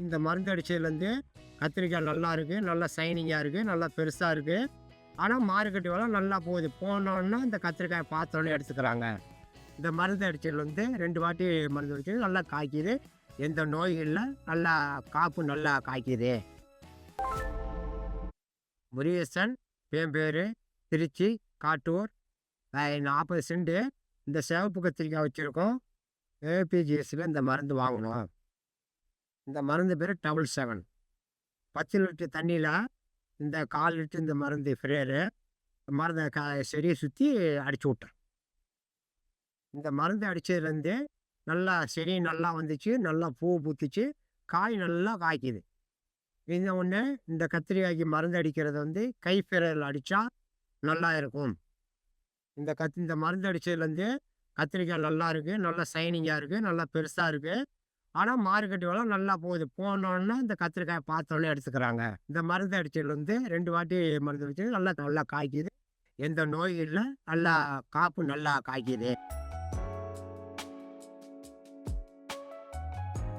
இந்த மருந்து அடிச்சதுலேருந்து கத்திரிக்காய் நல்லா இருக்குது, நல்லா சைனிங்காக இருக்குது, நல்லா பெருசாக இருக்குது. ஆனால் மார்க்கெட் விலை நல்லா போகுது. போனோன்னா இந்த கத்திரிக்காயை பார்த்தோன்னே எடுத்துக்கிறாங்க. இந்த மருந்து அடிச்சதுலேருந்து 2 வாட்டி மருந்து அடிச்சது நல்லா காய்க்குது. எந்த நோய் இல்லை, நல்லா காப்பு நல்லா காய்க்குது. முருகேசன் என் பேர், திருச்சி காட்டூர். 40 சென்ட் இந்த சிவப்பு கத்திரிக்காய் வச்சுருக்கோம். ஏபிஜிஎஸ்சில் இந்த மருந்து வாங்கணும். இந்த மருந்து பேர் 777. 10 லிட்டர் தண்ணியில் இந்த 1/4 லிட்டர் இந்த மருந்து ஃப்ரேரு மருந்தை செடியை சுற்றி அடிச்சு விட்டேன். இந்த மருந்து அடித்ததுலேருந்து நல்லா செடி நல்லா வந்துச்சு, நல்லா பூ பூத்துச்சு, காய் நல்லா காய்க்குது. இந்த ஒன்று இந்த கத்திரிக்காய்க்கு மருந்து அடிக்கிறது வந்து கைஃபிரல் அடித்தா நல்லா இருக்கும். இந்த மருந்து அடித்ததுலேருந்து கத்திரிக்காய் நல்லா இருக்குது, நல்லா சைனிங்காக இருக்குது, நல்லா பெருசாக இருக்குது. ஆனால் மார்க்கெட் விலை நல்லா போகுது. போனோன்னா இந்த கத்திரிக்காயை பார்த்தோன்னே எடுத்துக்கிறாங்க. இந்த மருந்து அடிச்சதுலேருந்து 2 வாட்டி மருந்து அடிச்சது நல்லா நல்லா காய்க்குது. எந்த நோய் இல்லை, நல்லா காப்பு நல்லா காய்க்குது.